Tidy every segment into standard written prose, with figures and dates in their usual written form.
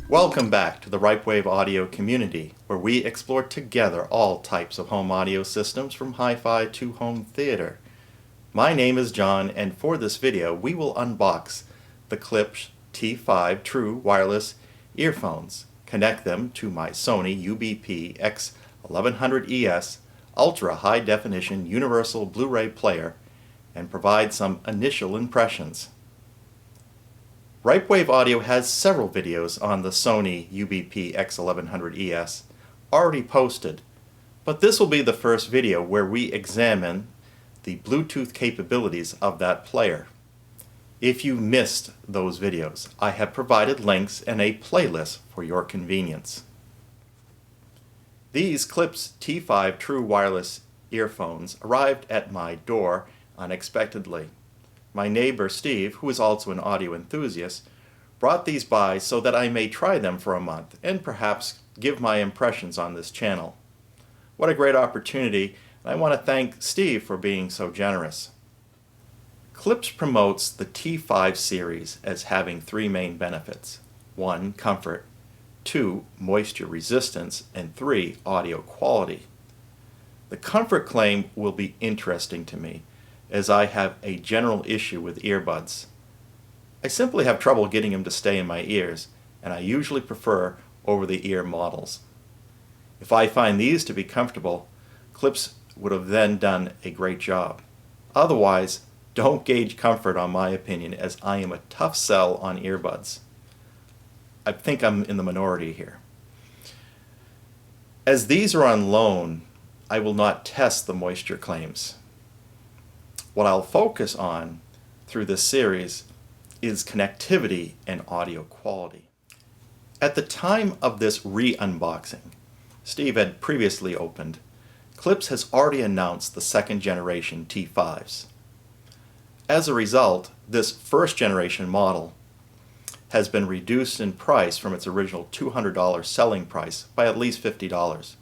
Welcome back to the Ripewave audio community, where we explore together all types of home audio systems from hi-fi to home theater. My name is John, and for this video we will unbox the Klipsch T5 True Wireless earphones, connect them to my Sony UBP X1100ES Ultra High Definition Universal Blu-ray Player, and provide some initial impressions. Ripewave Audio has several videos on the Sony UBP X1100ES already posted, but this will be the first video where we examine the Bluetooth capabilities of that player. If you missed those videos, I have provided links and a playlist for your convenience. These Klipsch T5 True Wireless earphones arrived at my door unexpectedly. My neighbor Steve, who is also an audio enthusiast, brought these by so that I may try them for a month and perhaps give my impressions on this channel. What a great opportunity, and I want to thank Steve for being so generous. Klipsch promotes the T5 series as having three main benefits: 1. Comfort, 2. Moisture resistance, and 3. Audio quality. The comfort claim will be interesting to me, as I have a general issue with earbuds. I simply have trouble getting them to stay in my ears, and I usually prefer over-the-ear models. If I find these to be comfortable, Klipsch would have then done a great job. Otherwise, don't gauge comfort on my opinion, as I am a tough sell on earbuds. I think I'm in the minority here. As these are on loan, I will not test the moisture claims. What I'll focus on through this series is connectivity and audio quality. At the time of this re-unboxing, Steve had previously opened, Klipsch has already announced the second generation T5s. As a result, this first generation model has been reduced in price from its original $200 selling price by at least $50.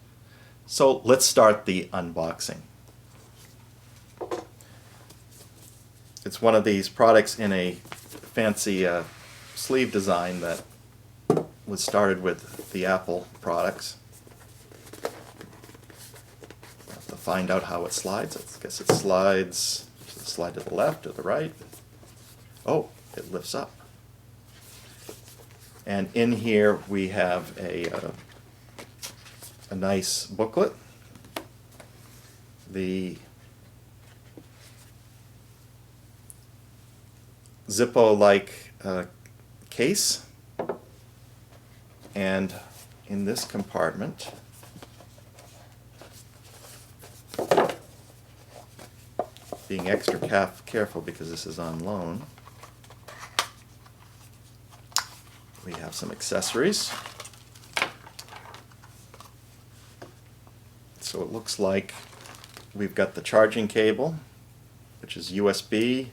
So let's start the unboxing. It's one of these products in a fancy sleeve design that was started with the Apple products. We'll have to find out how it slides. I guess it slides. Does it slide to the left or the right? Oh, it lifts up. And in here we have a nice booklet. The Zippo-like case, and in this compartment being extra careful because this is on loan, we have some accessories. So it looks like we've got the charging cable, which is USB.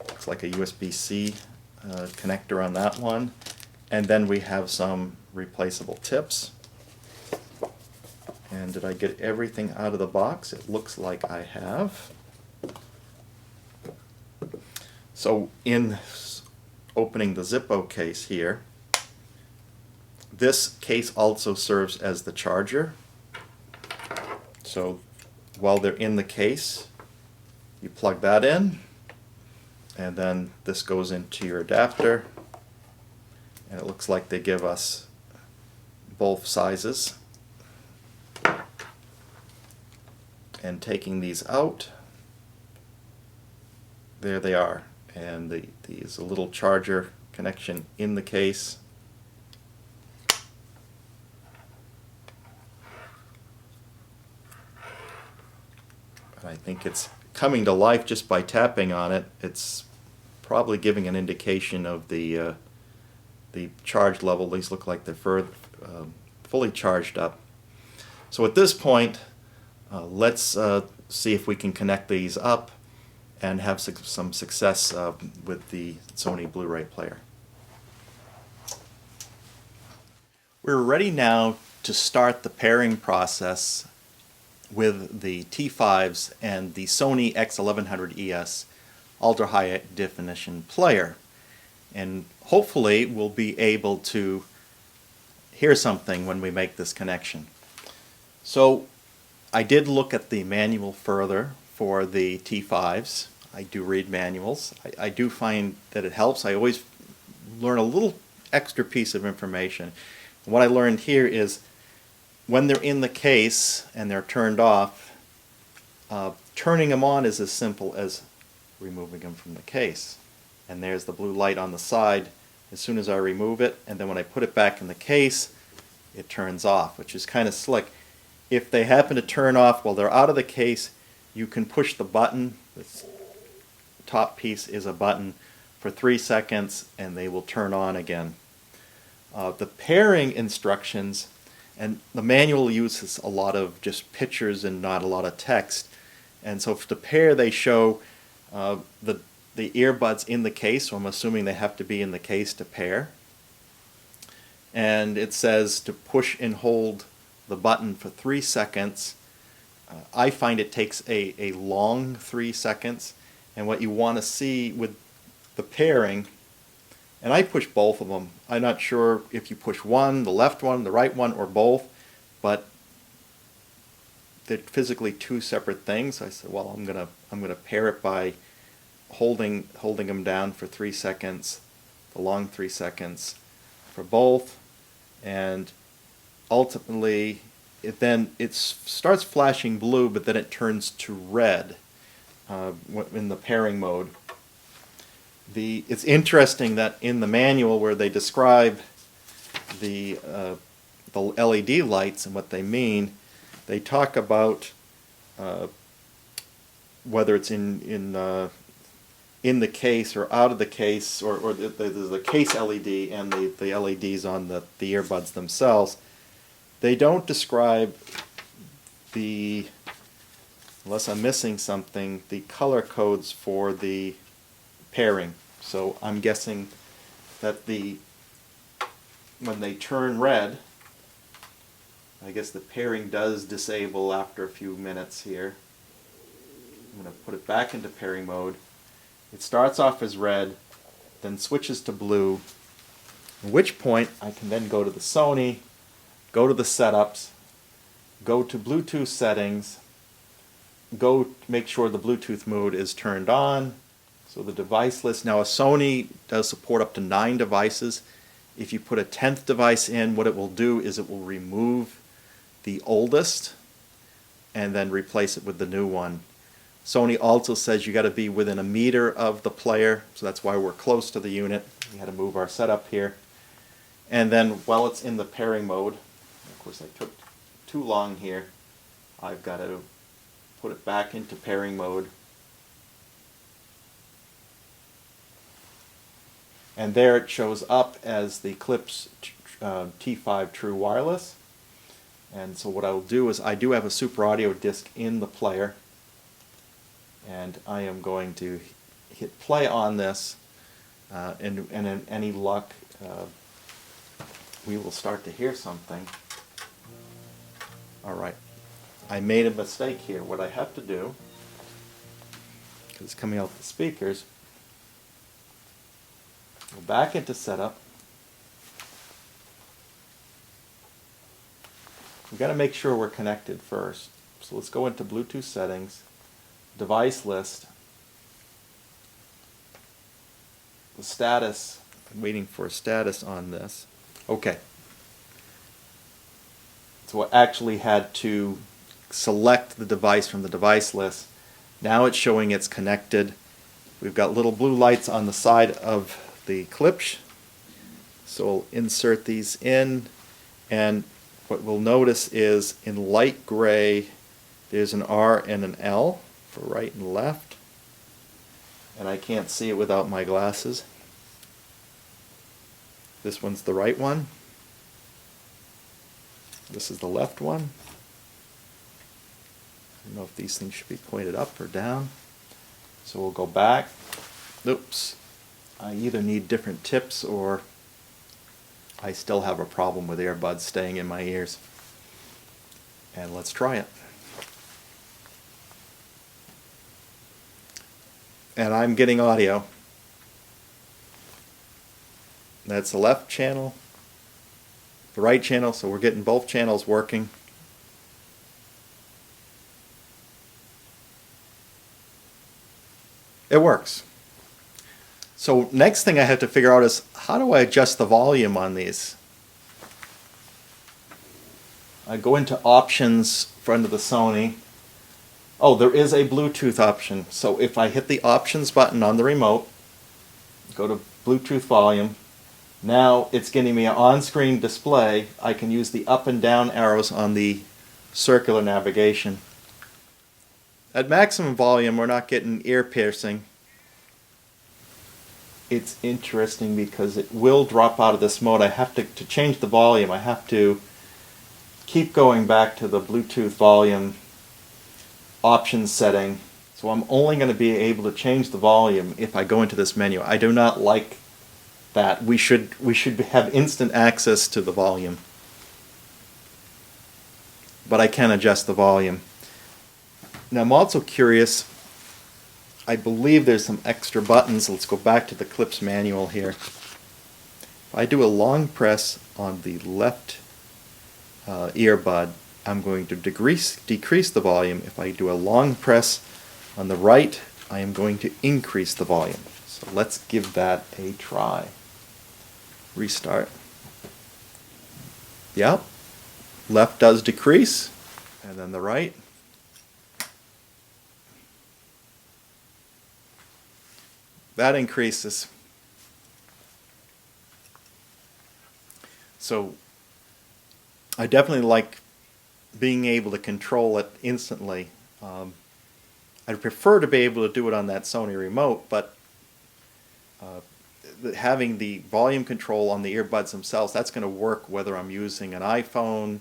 Looks like a USB-C connector on that one. And then we have some replaceable tips. And did I get everything out of the box? It looks like I have. So in opening the Zippo case here, this case also serves as the charger. So while they're in the case, you plug that in, and then this goes into your adapter, and it looks like they give us both sizes. And taking these out, there they are, and there's a little charger connection in the case. I think it's coming to life just by tapping on it. It's probably giving an indication of the charge level. These look like they're fully charged up. So at this point, let's see if we can connect these up and have some success with the Sony Blu-ray Player. We're ready now to start the pairing process with the T5s and the Sony X1100ES Ultra High Definition Player. and hopefully we'll be able to hear something when we make this connection. So I did look at the manual further for the T5s. I do read manuals. I do find that it helps. I always learn a little extra piece of information. And what I learned here is when they're in the case and they're turned off, turning them on is as simple as removing them from the case. And there's the blue light on the side as soon as I remove it, and then when I put it back in the case, it turns off, which is kind of slick. If they happen to turn off while they're out of the case, you can push the button. This top piece is a button for 3 seconds and they will turn on again. The pairing instructions, and the manual uses a lot of just pictures and not a lot of text, and so for the pair they show the earbuds in the case, so I'm assuming they have to be in the case to pair. And it says to push and hold the button for 3 seconds. I find it takes a long 3 seconds, and what you want to see with the pairing, and I push both of them. I'm not sure if you push one, the left one, the right one, or both, but they're physically two separate things. So I said, well, I'm gonna pair it by holding them down for 3 seconds, the long 3 seconds for both, and ultimately it starts flashing blue, but then it turns to red in the pairing mode. It's interesting that in the manual where they describe the LED lights and what they mean, they talk about whether it's in the case or out of the case, or there's the case LED and the LEDs on the earbuds themselves. They don't describe unless I'm missing something, the color codes for the pairing. So I'm guessing that when they turn red, I guess the pairing does disable after a few minutes here. I'm going to put it back into pairing mode. It starts off as red, then switches to blue, at which point I can then go to the Sony, go to the setups, go to Bluetooth settings, go make sure the Bluetooth mode is turned on. So the device list, now a Sony does support up to 9 devices. If you put a 10th device in, what it will do is it will remove the oldest and then replace it with the new one. Sony also says you got to be within a meter of the player, so that's why we're close to the unit. We had to move our setup here. And then while it's in the pairing mode, of course I took too long here, I've got to put it back into pairing mode. And there it shows up as the Klipsch T5 True Wireless. And so what I will do is I do have a Super Audio disc in the player, and I am going to hit play on this, and in any luck we will start to hear something. Alright, I made a mistake here. What I have to do, because it's coming out the speakers, go back into setup. We've got to make sure we're connected first. So let's go into Bluetooth settings, device list, the status. I'm waiting for a status on this. Okay. So I actually had to select the device from the device list. Now it's showing it's connected. We've got little blue lights on the side of the Klipsch. So we'll insert these in, and what we'll notice is in light gray there's an R and an L for right and left, and I can't see it without my glasses. This one's the right one. This is the left one. I don't know if these things should be pointed up or down. So we'll go back. Oops. I either need different tips or I still have a problem with earbuds staying in my ears. And let's try it. And I'm getting audio. That's the left channel, the right channel, so we're getting both channels working. It works. So next thing I have to figure out is, how do I adjust the volume on these? I go into options for under the Sony. Oh, there is a Bluetooth option. So if I hit the options button on the remote, go to Bluetooth volume, now it's getting me an on-screen display. I can use the up and down arrows on the circular navigation. At maximum volume, we're not getting ear piercing. It's interesting because it will drop out of this mode. I have to change the volume, I have to keep going back to the Bluetooth volume options setting. So I'm only going to be able to change the volume if I go into this menu. I do not like that. We should have instant access to the volume. But I can adjust the volume. Now I'm also curious, I believe there's some extra buttons. Let's go back to the Klipsch manual here. If I do a long press on the left earbud, I'm going to decrease the volume. If I do a long press on the right, I am going to increase the volume. So let's give that a try. Restart. Yep. Left does decrease, and then the right. That increases. So I definitely like being able to control it instantly. I'd prefer to be able to do it on that Sony remote, but having the volume control on the earbuds themselves, that's going to work whether I'm using an iPhone,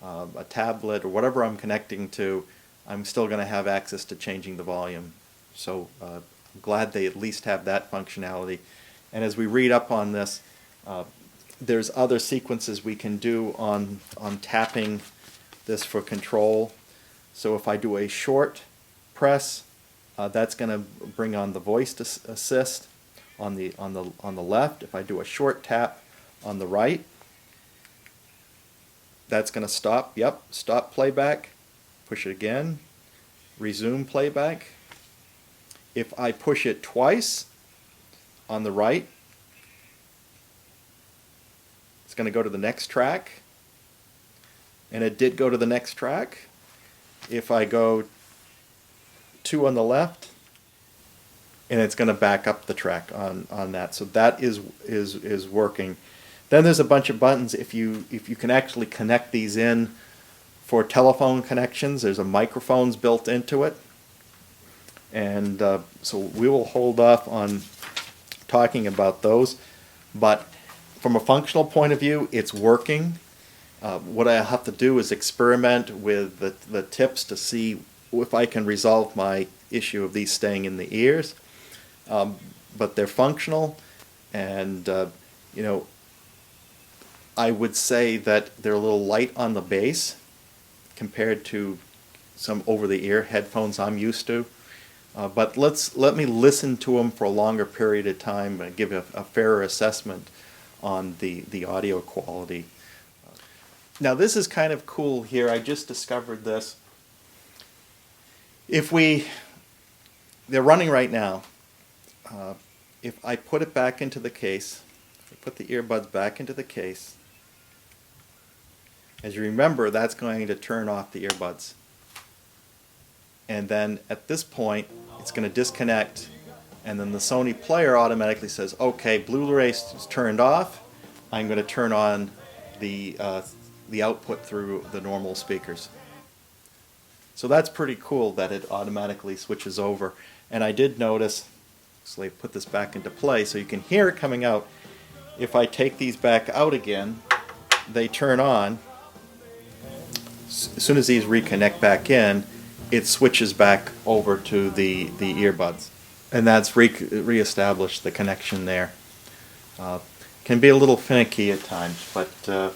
a tablet, or whatever I'm connecting to. I'm still going to have access to changing the volume. So I'm glad they at least have that functionality. And as we read up on this, there's other sequences we can do on tapping this for control. So if I do a short press, that's going to bring on the voice assist on the left. If I do a short tap on the right, that's going to stop. Yep, stop playback. Push it again. Resume playback. If I push it twice on the right, it's going to go to the next track. And it did go to the next track. If I go 2 on the left, and it's going to back up the track on that. So that is working. Then there's a bunch of buttons. If you can actually connect these in for telephone connections, there's a microphones built into it. And so we will hold off on talking about those. But from a functional point of view, it's working. What I have to do is experiment with the tips to see if I can resolve my issue of these staying in the ears. But they're functional, and you know, I would say that they're a little light on the bass compared to some over-the-ear headphones I'm used to. But let me listen to them for a longer period of time and give a fairer assessment on the audio quality. Now this is kind of cool here. I just discovered this. They're running right now. If I put it back into the case, if I put the earbuds back into the case, as you remember, that's going to turn off the earbuds. And then at this point, it's going to disconnect, and then the Sony player automatically says, okay, Blu-ray is turned off. I'm going to turn on the output through the normal speakers. So that's pretty cool that it automatically switches over. And I did notice, so I put this back into play so you can hear it coming out. If I take these back out again, they turn on. As soon as these reconnect back in, it switches back over to the earbuds. And that's re-established the connection there. Can be a little finicky at times, but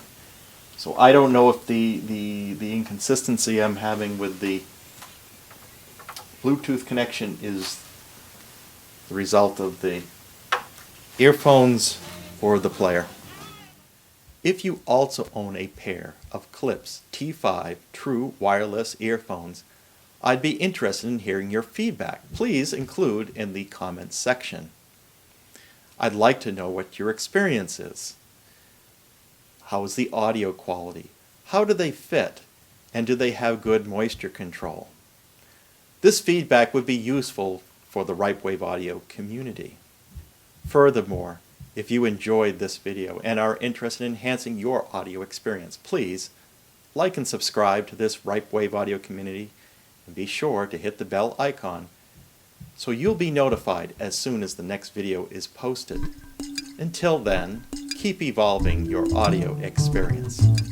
so I don't know if the inconsistency I'm having with the Bluetooth connection is the result of the earphones or the player. If you also own a pair of Klipsch T5 True Wireless earphones, I'd be interested in hearing your feedback. Please include in the comments section. I'd like to know what your experience is. How is the audio quality? How do they fit? And do they have good moisture control? This feedback would be useful for the Ripewave audio community. Furthermore, if you enjoyed this video and are interested in enhancing your audio experience, please like and subscribe to this Ripewave audio community and be sure to hit the bell icon so you'll be notified as soon as the next video is posted. Until then, keep evolving your audio experience.